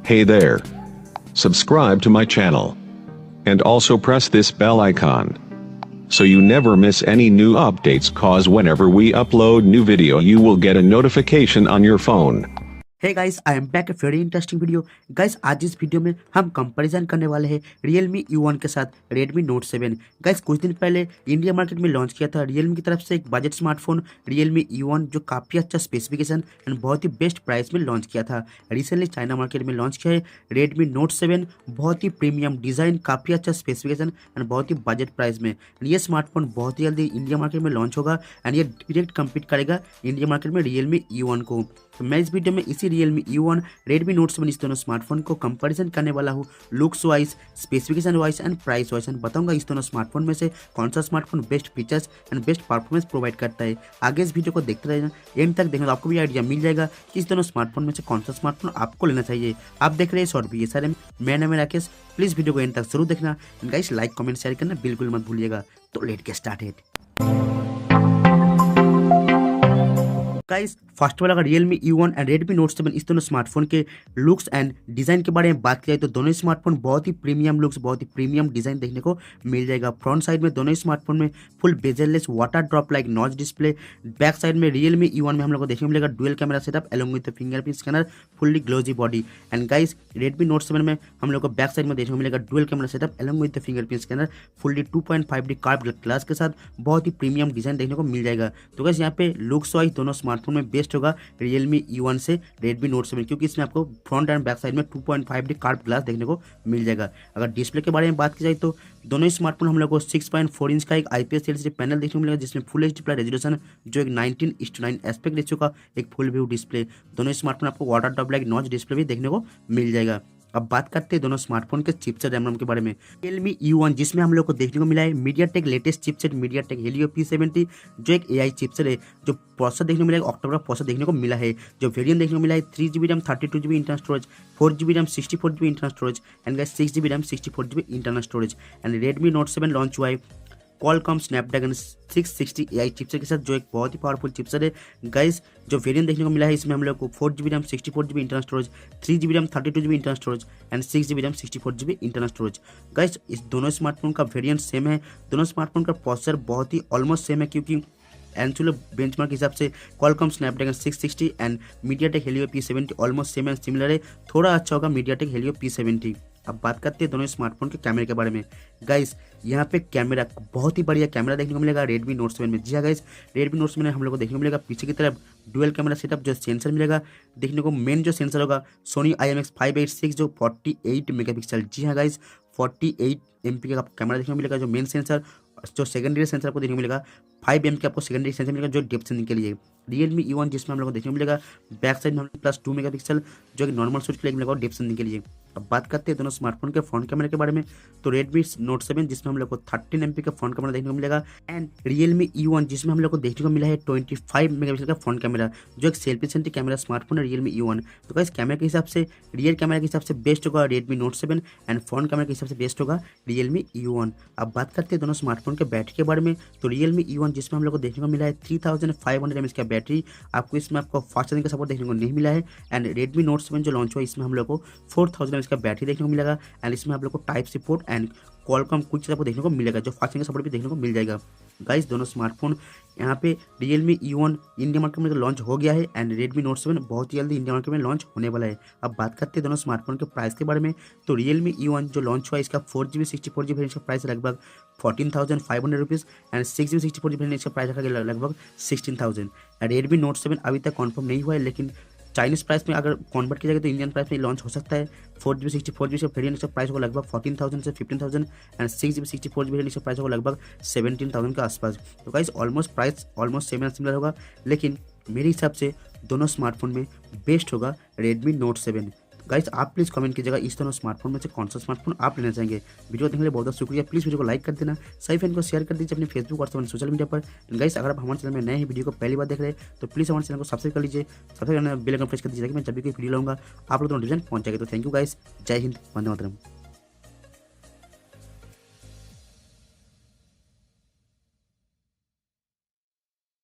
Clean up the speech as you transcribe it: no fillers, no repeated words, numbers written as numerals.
Hey there. Subscribe to my channel. And also press this bell icon. So you never miss any new updates, cause whenever we upload new video you will get a notification on your phone. Hey guys, I am back, very interesting video. Guys, आज इस video में हम comparison करने वाले हैं Realme U1 के साथ Redmi Note 7। Guys, कुछ दिन पहले इंडिया मार्केट में लॉन्च किया था Realme की तरफ से एक बजट स्मार्टफोन Realme U1, जो काफ़ी अच्छा स्पेसिफिकेशन एंड बहुत ही बेस्ट प्राइस में लॉन्च किया था। रिसेंटली चाइना मार्केट में लॉन्च किया है Redmi Note 7, बहुत ही प्रीमियम डिज़ाइन, काफ़ी अच्छा स्पेसिफिकेशन एंड बहुत ही बजट प्राइस में। ये स्मार्टफोन बहुत ही जल्दी इंडिया मार्केट में लॉन्च होगा एंड ये डायरेक्ट कम्पीट करेगा इंडिया मार्केट में Realme U1 को। तो मैं इस वीडियो में इसी Realme U1, Redmi Note 7 इस दोनों स्मार्टफोन को कंपैरिजन करने वाला हूँ looks wise, specification wise and price wise, and बताऊंगा इस दोनों स्मार्टफोन में से कौन सा smartphone best features and best performance provide करता है। आगे इस वीडियो को देखते रहना, एंड तक देखना तो आपको भी आइडिया मिल जाएगा कि इस दोनों स्मार्टफोन में से कौन सा स्मार्टफोन आपको लेना चाहिए। आप देख रहे हैं शॉर्ट वीडियो सारे, मैं नाम है राकेश। प्लीज़ वीडियो को एंड तक जरूर देखना and guys like comment share करना बिल्कुल मत भूलिएगा। तो let get started. Guys, first वाला अगर Realme U1 and Redmi Note 7 इस दोनों स्मार्टफोन के लुक्स एंड डिज़ाइन के बारे में बात की जाए तो दोनों स्मार्टफोन बहुत ही प्रीमियम लुक्स, बहुत ही प्रीमियम डिज़ाइन देखने को मिल जाएगा। फ्रंट साइड में दोनों स्मार्टफोन में full bezel-less water drop like notch display. Back side में Realme U1 में हम लोग को देखने को मिलेगा dual camera setup along with fingerprint scanner, fully glossy body. And guys, Redmi Note 7 में हम लोग को बैक साइड में देखने को मिलेगा dual camera setup along with fingerprint scanner, fully 2.5D curve glass के साथ बहुत ही प्रीमियम डिज़ाइन देखने को मिल जाएगा। तो गाइस, यहाँ पे लुक्स वाइज दोनों स्मार्टफोन में बेस्ट होगा Realme U1 से Redmi Note 7, क्योंकि इसमें आपको फ्रंट एंड बैक साइड में 2.5D कार्व ग्लास देखने को मिल जाएगा। अगर डिस्प्ले के बारे में बात की जाए तो दोनों स्मार्टफोन हम लोग को 6.4 इंच का एक IPS LCD पैनल देखने को मिलेगा, जिसमें फुल एचडी प्लस रेजोल्यूशन, जो एक 19:9 एस्पेक्ट रेशियो का एक फुल व्यू डिस्प्ले। दोनों स्मार्टफोन आपको water drop like notch display भी देखने को मिल जाएगा। अब बात करते हैं दोनों स्मार्टफोन के चिपसेट रैम के बारे में। Realme U1 जिसमें हम लोग को देखने को मिला है MediaTek latest chipset MediaTek Helio P70, जो एक AI चिपसेट है। जो प्रोसेसर देखने को मिला है ऑक्टोबर प्रोसेसर देखने को मिला है। जो वेरिएंट देखने को मिला है 3GB RAM 32GB internal storage, 4GB RAM 64GB internal storage and 6GB RAM 64GB internal storage. And Redmi Note 7 launch हुआ है Qualcomm स्नैपड्रैगन 660 AI चिपसेट के साथ, जो एक बहुत ही पावरफुल चिपसेट है। गाइस, जो वेरिएंट देखने को मिला है इसमें हम लोग को 4GB RAM 64GB internal storage, 3GB RAM 32GB internal storage and 6GB RAM 64GB internal storage. Guys, इस दोनों स्मार्टफोन का वेरिएंट सेम है, दोनों स्मार्टफोन का प्रोसेसर बहुत ही ऑलमोस्ट सेम है, क्योंकि एंचुलर बेंचमार्क के हिसाब से Qualcomm Snapdragon 660 and MediaTek Helio P70 almost same and similar है। थोड़ा अच्छा होगा मीडियाटेक हेलियो P70। अब बात करते हैं दोनों स्मार्टफोन के कैमरे के बारे में। गाइस, यहाँ पे कैमरा बहुत ही बढ़िया कैमरा देखने को मिलेगा Redmi Note 7 में। जी हाँ गाइस, Redmi Note 7 में हम लोग को देखने को मिलेगा पीछे की तरफ डुअल कैमरा सेटअप, जो सेंसर मिलेगा देखने को। मेन जो सेंसर होगा Sony IMX586, जो 48 मेगापिक्सल। जी हाँ गाइस, 48 MP का कैमरा देखने को मिलेगा। जो मेन सेंसर, जो सेकेंडरी सेंसर आपको देखने को मिलेगा 5 MP का आपको सेकेंडरी सेंसर मिलेगा, जो डेप्थ सेंसिंग के लिए। Realme U1 जिसमें हम लोग को देखने को मिलेगा बैक साइड में +2 मेगापिक्सल, जो कि नॉर्मल शूट के लिए मिलेगा डेप्थ सेंसिंग के लिए। अब बात करते हैं दोनों स्मार्टफोन के फ्रंट कैमरे के बारे में। तो Redmi Note 7 जिसमें हम लोग को 13 MP का फ्रंट कैमरा देखने को मिलेगा एंड Realme U1 जिसमें हम लोग को देखने को मिला है 25 मेगापिक्सल का फ्रंट कैमरा, जो एक सेल्फी सेंट्रिक कैमरा स्मार्टफोन है Realme U1। तो गाइस, कैमरे के हिसाब से रियर कैमरा के हिसाब से बेस्ट होगा Redmi Note 7 and front camera के हिसाब से बेस्ट होगा Realme U1। अब बात करते हैं दोनों स्मार्टफोन के बैटरी के बारे में। तो Realme U1 जिसमें हम लोग को देखने को मिला है 3500 mAh का बैटरी, आपको इसमें आपको फास्ट चार्जिंग का सपोर्ट देखने को नहीं मिला है। एंड Redmi Note 7 जो लॉन्च हुआ इसमें हम लोग को 4000 mAh का बैटरी देखने को मिलेगा एंड इसमें आप लोग को type C port and Qualcomm कुछ चीज़ आपको देखने को मिलेगा, जो फास्ट चार्जिंग का सपोर्ट भी देखने को मिल जाएगा। गाइस, दोनों स्मार्टफोन यहाँ पे Realme U1 इंडिया मार्केट में लॉन्च हो गया है एंड Redmi Note 7 बहुत ही जल्दी इंडिया मार्केट में लॉन्च होने वाला है। अब बात करते हैं दोनों स्मार्टफोन के प्राइस के बारे में। तो Realme U1 जो लॉन्च हुआ इसका 4GB 64GB वेरिएंट का प्राइस लगभग 14,500 rupees and 6GB 64GB variant का प्राइस रखा लगभग 16,000। Redmi Note 7 अभी तक कन्फर्म नहीं हुआ है, लेकिन चाइनीज प्राइस में अगर कन्वर्ट किया जाएगा तो इंडियन प्राइस में लॉन्च हो सकता है। 4GB 64GB का वेरिएंट का प्राइस होगा लगभग 14,000 से 15,000 एंड 6GB 64GB वेरिएंट का प्राइस होगा लगभग 17,000 के आसपास। तो guys, almost price almost same and similar होगा, लेकिन मेरे हिसाब से दोनों स्मार्टफोन में बेस्ट होगा Redmi Note 7। गाइस, आप प्लीज़ कमेंट कीजिएगा इस दोनों स्मार्टफोन में से कौन सा स्मार्टफोन आप लेना चाहेंगे। वीडियो देखने के लिए बहुत बहुत शुक्रिया। प्लीज़ वीडियो को लाइक कर देना, सही फ्रेंड को शेयर कर दीजिए अपने फेसबुक और सोशल मीडिया पर। गाइस, अगर आप हमारे चैनल में नए हैं, वीडियो को पहली बार देख रहे हैं तो प्लीज़ हमारे चैनल को सब्सक्राइब कर लीजिए, सब्सक्राइब करना बेल आइकन प्रेस कर दीजिए, ताकि मैं जब भी कोई वीडियो लाऊंगा आप लोग नोटिफिकेशन पहुंच जाएगा। तो थैंक यू गाइस, जय हिंद, वंदे मातरम।